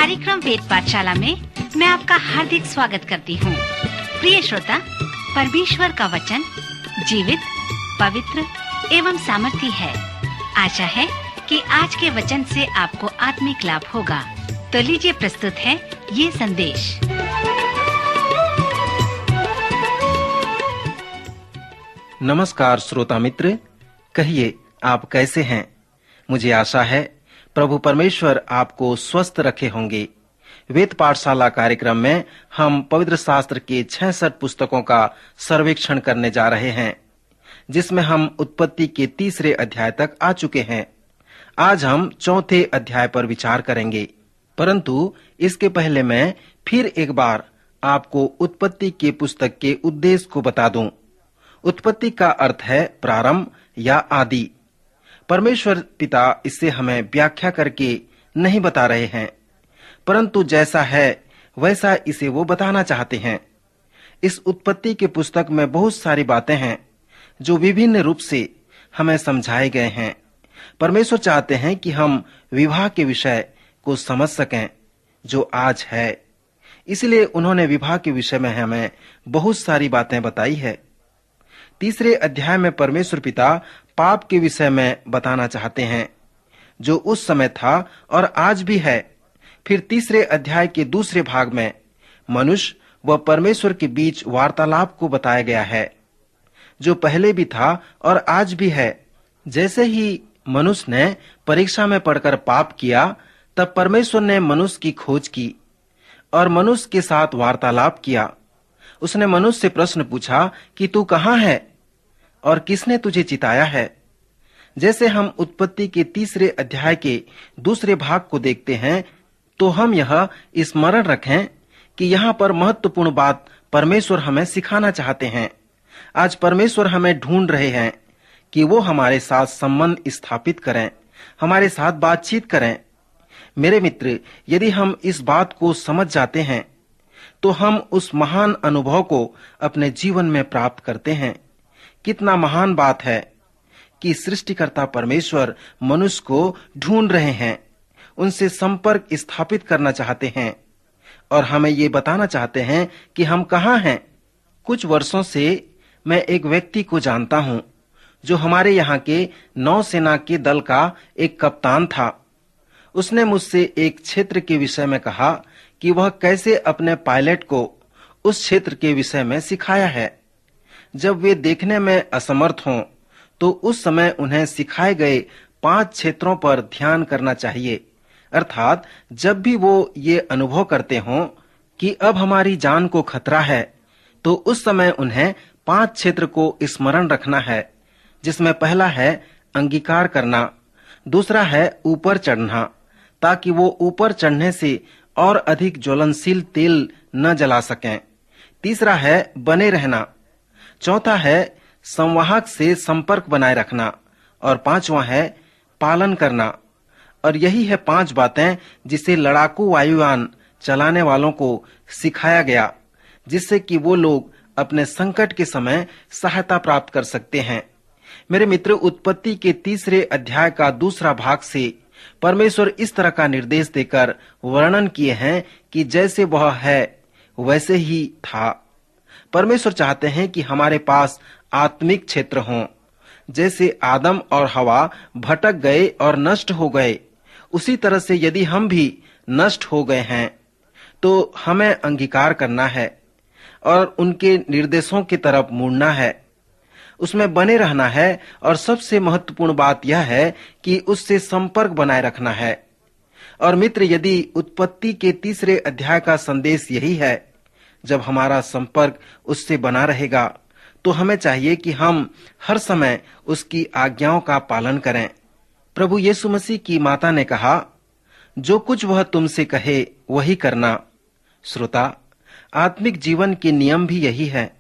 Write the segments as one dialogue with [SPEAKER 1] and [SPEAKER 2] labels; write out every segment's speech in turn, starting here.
[SPEAKER 1] कार्यक्रम वेद पाठशाला में मैं आपका हार्दिक स्वागत करती हूँ। प्रिय श्रोता, परमेश्वर का वचन जीवित, पवित्र एवं सामर्थी है। आशा है कि आज के वचन से आपको आत्मिक लाभ होगा। तो लीजिए प्रस्तुत है ये संदेश।
[SPEAKER 2] नमस्कार श्रोता मित्र, कहिए आप कैसे हैं? मुझे आशा है प्रभु परमेश्वर आपको स्वस्थ रखे होंगे। वेद पाठशाला कार्यक्रम में हम पवित्र शास्त्र के 66 पुस्तकों का सर्वेक्षण करने जा रहे हैं, जिसमें हम उत्पत्ति के 3 अध्याय तक आ चुके हैं। आज हम 4 अध्याय पर विचार करेंगे, परंतु इसके पहले मैं फिर एक बार आपको उत्पत्ति के पुस्तक के उद्देश्य को बता दूं। उत्पत्ति का अर्थ है प्रारंभ या आदि। परमेश्वर पिता इसे हमें व्याख्या करके नहीं बता रहे हैं, परंतु जैसा है वैसा इसे वो बताना चाहते हैं। इस उत्पत्ति के पुस्तक में बहुत सारी बातें हैं जो विभिन्न रूप से हमें समझाए गए हैं। परमेश्वर चाहते हैं कि हम विवाह के विषय को समझ सकें जो आज है। इसलिए उन्होंने विवाह के विषय में हमें बहुत सारी बातें बताई है। 3 अध्याय में परमेश्वर पिता पाप के विषय में बताना चाहते हैं, जो उस समय था और आज भी है। फिर 3 अध्याय के दूसरे भाग में मनुष्य व परमेश्वर के बीच वार्तालाप को बताया गया है, जो पहले भी था और आज भी है। जैसे ही मनुष्य ने परीक्षा में पढ़कर पाप किया, तब परमेश्वर ने मनुष्य की खोज की और मनुष्य के साथ वार्तालाप किया। उसने मनुष्य से प्रश्न पूछा कि तू कहाँ है और किसने तुझे चिताया है। जैसे हम उत्पत्ति के 3 अध्याय के दूसरे भाग को देखते हैं, तो हम यह स्मरण रखें कि यहाँ पर महत्वपूर्ण बात परमेश्वर हमें सिखाना चाहते हैं। आज परमेश्वर हमें ढूंढ रहे हैं कि वो हमारे साथ संबंध स्थापित करें, हमारे साथ बातचीत करें। मेरे मित्र, यदि हम इस बात को समझ जाते हैं, तो हम उस महान अनुभव को अपने जीवन में प्राप्त करते हैं। कितना महान बात है कि सृष्टिकर्ता परमेश्वर मनुष्य को ढूंढ रहे हैं, उनसे संपर्क स्थापित करना चाहते हैं और हमें ये बताना चाहते हैं कि हम कहाँ हैं। कुछ वर्षों से मैं एक व्यक्ति को जानता हूँ जो हमारे यहाँ के नौसेना के दल का एक कप्तान था। उसने मुझसे एक क्षेत्र के विषय में कहा कि वह कैसे अपने पायलट को उस क्षेत्र के विषय में सिखाया है। जब वे देखने में असमर्थ हों, तो उस समय उन्हें सिखाए गए 5 क्षेत्रों पर ध्यान करना चाहिए। अर्थात जब भी वो ये अनुभव करते हों कि अब हमारी जान को खतरा है, तो उस समय उन्हें 5 क्षेत्र को स्मरण रखना है, जिसमें पहला है अंगीकार करना, दूसरा है ऊपर चढ़ना, ताकि वो ऊपर चढ़ने से और अधिक ज्वलनशील तेल न जला सकें। तीसरा है बने रहना, चौथा है संवाहक से संपर्क बनाए रखना और 5वां है पालन करना। और यही है 5 बातें जिसे लड़ाकू वायुयान चलाने वालों को सिखाया गया, जिससे कि वो लोग अपने संकट के समय सहायता प्राप्त कर सकते हैं। मेरे मित्र, उत्पत्ति के 3 अध्याय का दूसरा भाग से परमेश्वर इस तरह का निर्देश देकर वर्णन किए हैं कि जैसे वह है वैसे ही था। परमेश्वर चाहते हैं कि हमारे पास आत्मिक क्षेत्र हों। जैसे आदम और हवा भटक गए और नष्ट हो गए, उसी तरह से यदि हम भी नष्ट हो गए हैं, तो हमें अंगीकार करना है और उनके निर्देशों की तरफ मुड़ना है, उसमें बने रहना है। और सबसे महत्वपूर्ण बात यह है कि उससे संपर्क बनाए रखना है। और मित्र, यदि उत्पत्ति के 3 अध्याय का संदेश यही है, जब हमारा संपर्क उससे बना रहेगा, तो हमें चाहिए कि हम हर समय उसकी आज्ञाओं का पालन करें। प्रभु यीशु मसीह की माता ने कहा, जो कुछ वह तुमसे कहे वही करना। श्रोता, आत्मिक जीवन के नियम भी यही है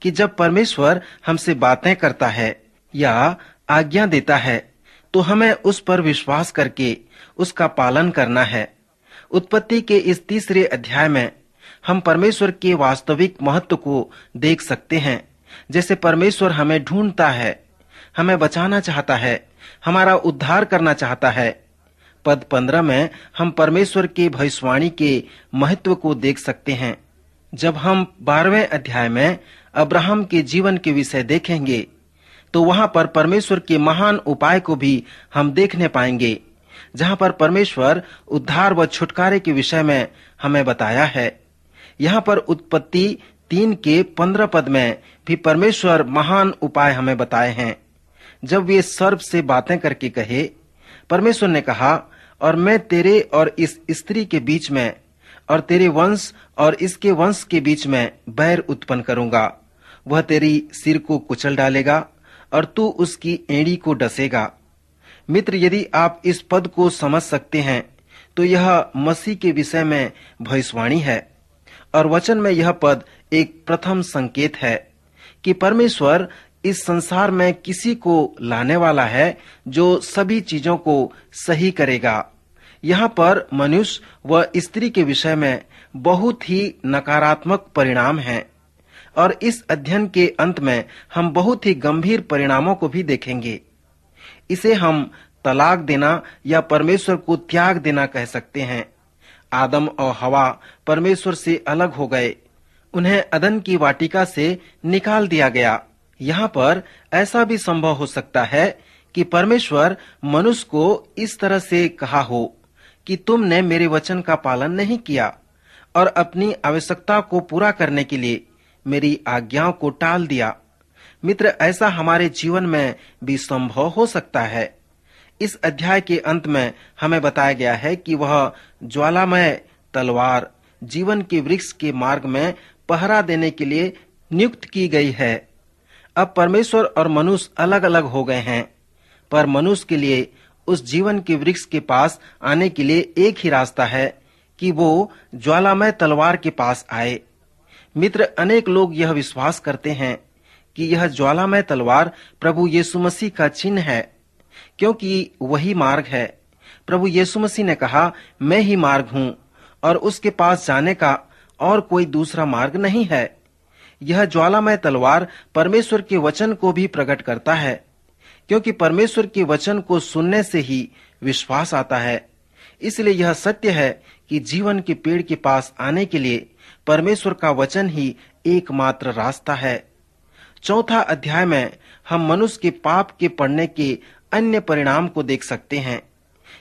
[SPEAKER 2] कि जब परमेश्वर हमसे बातें करता है या आज्ञा देता है, तो हमें उस पर विश्वास करके उसका पालन करना है। उत्पत्ति के इस 3 अध्याय में हम परमेश्वर के वास्तविक महत्व को देख सकते हैं। जैसे परमेश्वर हमें ढूंढता है, हमें बचाना चाहता है, हमारा उद्धार करना चाहता है। पद 15 में हम परमेश्वर के भविष्यवाणी के महत्व को देख सकते हैं। जब हम 12वें अध्याय में अब्राहम के जीवन के विषय देखेंगे तो वहां पर परमेश्वर के महान उपाय को भी हम देखने पाएंगे, जहां पर परमेश्वर उद्धार व छुटकारे के विषय में हमें बताया है। यहाँ पर उत्पत्ति 3 के 15 पद में भी परमेश्वर महान उपाय हमें बताए हैं। जब वे सर्प से बातें करके कहे, परमेश्वर ने कहा, और मैं तेरे और इस स्त्री के बीच में और तेरे वंश और इसके वंश के बीच में बैर उत्पन्न करूंगा। वह तेरी सिर को कुचल डालेगा और तू उसकी एड़ी को डसेगा। मित्र, यदि आप इस पद को समझ सकते हैं तो यह मसीह के विषय में भविष्यवाणी है और वचन में यह पद एक प्रथम संकेत है कि परमेश्वर इस संसार में किसी को लाने वाला है जो सभी चीजों को सही करेगा। यहाँ पर मनुष्य व स्त्री के विषय में बहुत ही नकारात्मक परिणाम हैं और इस अध्ययन के अंत में हम बहुत ही गंभीर परिणामों को भी देखेंगे। इसे हम तलाक देना या परमेश्वर को त्याग देना कह सकते हैं। आदम और हवा परमेश्वर से अलग हो गए, उन्हें अदन की वाटिका से निकाल दिया गया। यहाँ पर ऐसा भी संभव हो सकता है कि परमेश्वर मनुष्य को इस तरह से कहा हो कि तुमने मेरे वचन का पालन नहीं किया और अपनी आवश्यकता को पूरा करने के लिए मेरी आज्ञाओं को टाल दिया। मित्र, ऐसा हमारे जीवन में भी संभव हो सकता है। इस अध्याय के अंत में हमें बताया गया है कि वह ज्वालामय तलवार जीवन के वृक्ष के मार्ग में पहरा देने के लिए नियुक्त की गई है। अब परमेश्वर और मनुष्य अलग अलग हो गए हैं, पर मनुष्य के लिए उस जीवन के वृक्ष के पास आने के लिए एक ही रास्ता है कि वो ज्वालामय तलवार के पास आए। मित्र, अनेक लोग यह विश्वास करते हैं कि यह ज्वालामय तलवार प्रभु यीशु मसीह का चिन्ह है, क्योंकि वही मार्ग है। प्रभु यीशु मसीह ने कहा, मैं ही मार्ग हूँ और उसके पास जाने का और कोई दूसरा मार्ग नहीं है। यह ज्वालामय तलवार परमेश्वर के वचन को भी प्रकट करता है, क्योंकि परमेश्वर के वचन को सुनने से ही विश्वास आता है। इसलिए यह सत्य है कि जीवन के पेड़ के पास आने के लिए परमेश्वर का वचन ही एकमात्र रास्ता है। 4 अध्याय में हम मनुष्य के पाप के पड़ने के अन्य परिणाम को देख सकते हैं।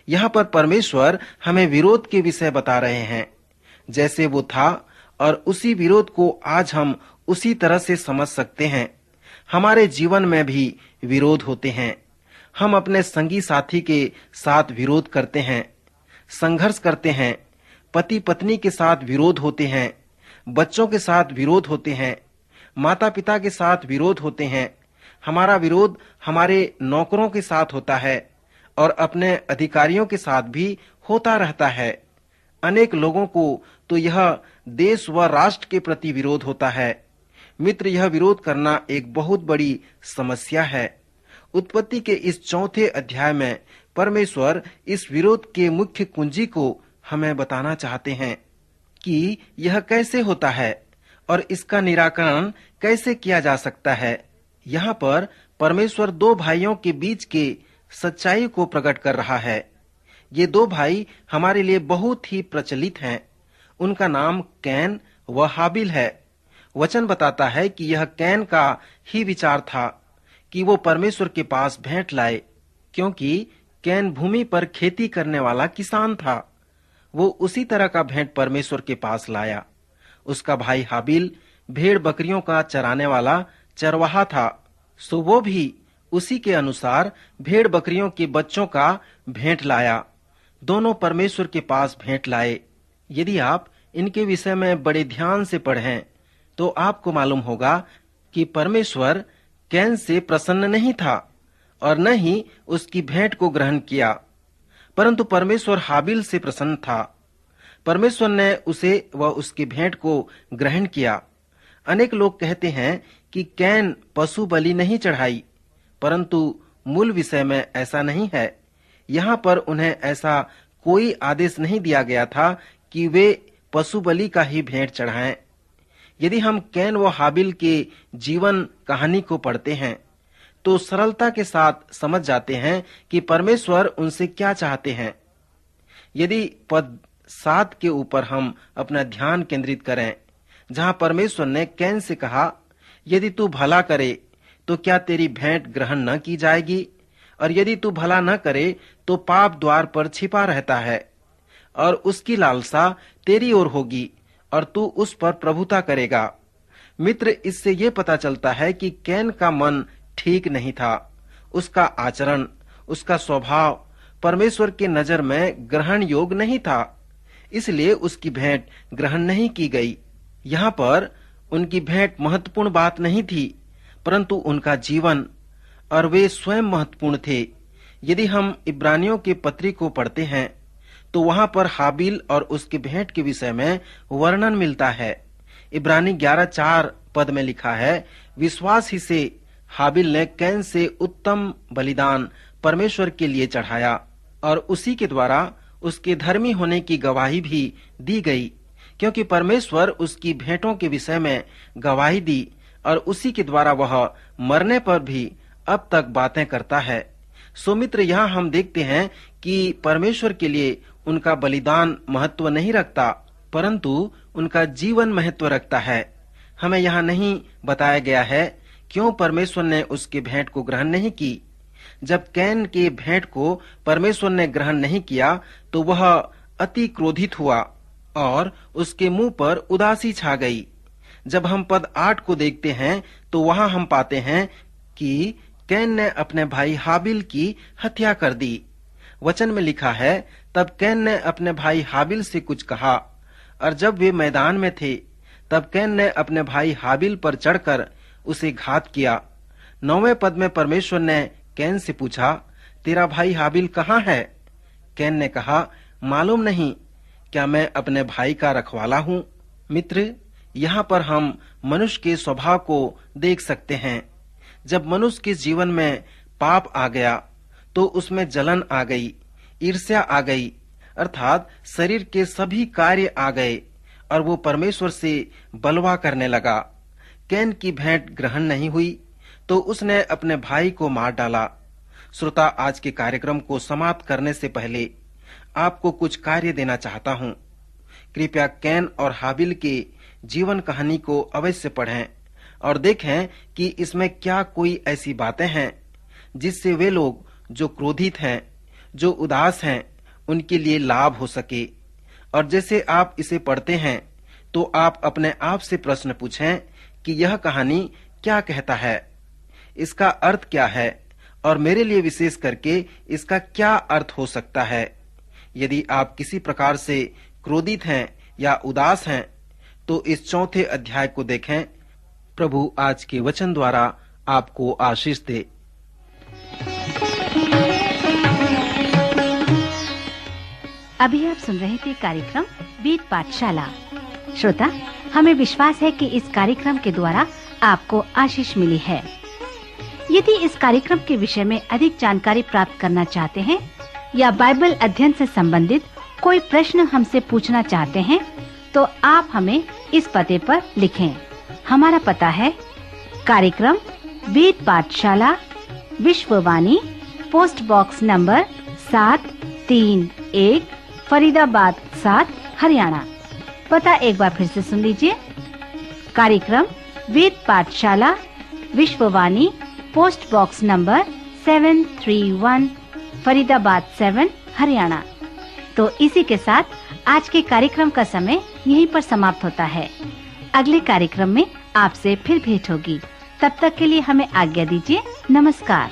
[SPEAKER 2] यहाँ पर परमेश्वर हमें विरोध के विषय बता रहे हैं, जैसे वो था, और उसी विरोध को आज हम उसी तरह से समझ सकते हैं। हमारे जीवन में भी विरोध होते हैं। हम अपने संगी साथी के साथ विरोध करते हैं, संघर्ष करते हैं, पति पत्नी के साथ विरोध होते हैं, बच्चों के साथ विरोध होते हैं, माता पिता के साथ विरोध होते हैं। हमारा विरोध हमारे नौकरों के साथ होता है और अपने अधिकारियों के साथ भी होता रहता है। अनेक लोगों को तो यह देश व राष्ट्र के प्रति विरोध होता है। मित्र, यह विरोध करना एक बहुत बड़ी समस्या है। उत्पत्ति के इस 4 अध्याय में परमेश्वर इस विरोध के मुख्य कुंजी को हमें बताना चाहते हैं कि यह कैसे होता है और इसका निराकरण कैसे किया जा सकता है। यहाँ पर परमेश्वर 2 भाइयों के बीच के सच्चाई को प्रकट कर रहा है। ये 2 भाई हमारे लिए बहुत ही प्रचलित हैं। उनका नाम कैन व हाबिल है। वचन बताता है कि यह कैन का ही विचार था कि वो परमेश्वर के पास भेंट लाए, क्योंकि कैन भूमि पर खेती करने वाला किसान था। वो उसी तरह का भेंट परमेश्वर के पास लाया। उसका भाई हाबिल भेड़ बकरियों का चराने वाला चरवाहा था, सो वो भी उसी के अनुसार भेड़ बकरियों के बच्चों का भेंट लाया। दोनों परमेश्वर के पास भेंट लाए। यदि आप इनके विषय में बड़े ध्यान से पढ़ें तो आपको मालूम होगा कि परमेश्वर कैन से प्रसन्न नहीं था और न ही उसकी भेंट को ग्रहण किया, परंतु परमेश्वर हाबिल से प्रसन्न था। परमेश्वर ने उसे व उसकी भेंट को ग्रहण किया। अनेक लोग कहते हैं कि कैन पशु बलि नहीं चढ़ाई, परंतु मूल विषय में ऐसा नहीं है। यहाँ पर उन्हें ऐसा कोई आदेश नहीं दिया गया था कि वे पशु बलि का ही भेंट चढ़ाएं। यदि हम कैन व हाबिल के जीवन कहानी को पढ़ते हैं तो सरलता के साथ समझ जाते हैं कि परमेश्वर उनसे क्या चाहते हैं। यदि पद 7 के ऊपर हम अपना ध्यान केंद्रित करें, जहां परमेश्वर ने कैन से कहा, यदि तू भला करे तो क्या तेरी भेंट ग्रहण न की जाएगी, और यदि तू भला न करे तो पाप द्वार पर छिपा रहता है और उसकी लालसा तेरी ओर होगी और तू उस पर प्रभुता करेगा। मित्र, इससे ये पता चलता है कि कैन का मन ठीक नहीं था। उसका आचरण, उसका स्वभाव परमेश्वर के नजर में ग्रहण योग्य नहीं था, इसलिए उसकी भेंट ग्रहण नहीं की गई। यहाँ पर उनकी भेंट महत्वपूर्ण बात नहीं थी, परंतु उनका जीवन और वे स्वयं महत्वपूर्ण थे। यदि हम इब्रानियों के पत्री को पढ़ते हैं तो वहां पर हाबिल और उसकी भेंट के विषय में वर्णन मिलता है। इब्रानी 11:4 पद में लिखा है, विश्वास ही से हाबिल ने कैन से उत्तम बलिदान परमेश्वर के लिए चढ़ाया और उसी के द्वारा उसके धर्मी होने की गवाही भी दी गई, क्योंकि परमेश्वर उसकी भेंटों के विषय में गवाही दी और उसी के द्वारा वह मरने पर भी अब तक बातें करता है। सो मित्र, यहाँ हम देखते हैं कि परमेश्वर के लिए उनका बलिदान महत्व नहीं रखता, परंतु उनका जीवन महत्व रखता है। हमें यहाँ नहीं बताया गया है क्यों परमेश्वर ने उसकी भेंट को ग्रहण नहीं की। जब कैन के भेंट को परमेश्वर ने ग्रहण नहीं किया तो वह अति क्रोधित हुआ और उसके मुंह पर उदासी छा गई। जब हम पद 8 को देखते हैं तो वहां हम पाते हैं कि कैन ने अपने भाई हाबिल की हत्या कर दी। वचन में लिखा है, तब कैन ने अपने भाई हाबिल से कुछ कहा, और जब वे मैदान में थे तब कैन ने अपने भाई हाबिल पर चढ़कर उसे घात किया। 9वें पद में परमेश्वर ने कैन से पूछा, तेरा भाई हाबिल कहाँ है? कैन ने कहा, मालूम नहीं, क्या मैं अपने भाई का रखवाला हूँ? मित्र, यहाँ पर हम मनुष्य के स्वभाव को देख सकते हैं। जब मनुष्य के जीवन में पाप आ गया तो उसमें जलन आ गई, ईर्ष्या आ गई, अर्थात शरीर के सभी कार्य आ गए और वो परमेश्वर से बलवा करने लगा। कैन की भेंट ग्रहण नहीं हुई तो उसने अपने भाई को मार डाला। श्रोता, आज के कार्यक्रम को समाप्त करने से पहले आपको कुछ कार्य देना चाहता हूँ। कृपया कैन और हाबिल के जीवन कहानी को अवश्य पढ़ें और देखें कि इसमें क्या कोई ऐसी बातें हैं जिससे वे लोग जो क्रोधित हैं, जो उदास हैं, उनके लिए लाभ हो सके। और जैसे आप इसे पढ़ते हैं तो आप अपने आप से प्रश्न पूछें कि यह कहानी क्या कहता है, इसका अर्थ क्या है और मेरे लिए विशेष करके इसका क्या अर्थ हो सकता है। यदि आप किसी प्रकार से क्रोधित हैं या उदास हैं तो इस 4थे अध्याय को देखें। प्रभु आज के वचन द्वारा आपको आशीष दे।
[SPEAKER 1] अभी आप सुन रहे थे कार्यक्रम वेद पाठशाला। श्रोता, हमें विश्वास है कि इस कार्यक्रम के द्वारा आपको आशीष मिली है। यदि इस कार्यक्रम के विषय में अधिक जानकारी प्राप्त करना चाहते हैं या बाइबल अध्ययन से संबंधित कोई प्रश्न हमसे पूछना चाहते हैं तो आप हमें इस पते पर लिखें। हमारा पता है कार्यक्रम Ved Pathshala, Vishwavani, post box number 731, Faridabad 7, Haryana. पता एक बार फिर से सुन लीजिए। कार्यक्रम Ved Pathshala, Vishwavani, post box number 731, Faridabad 7, Haryana. तो इसी के साथ आज के कार्यक्रम का समय यहीं पर समाप्त होता है। अगले कार्यक्रम में आपसे फिर भेंट होगी। तब तक के लिए हमें आज्ञा दीजिए। नमस्कार।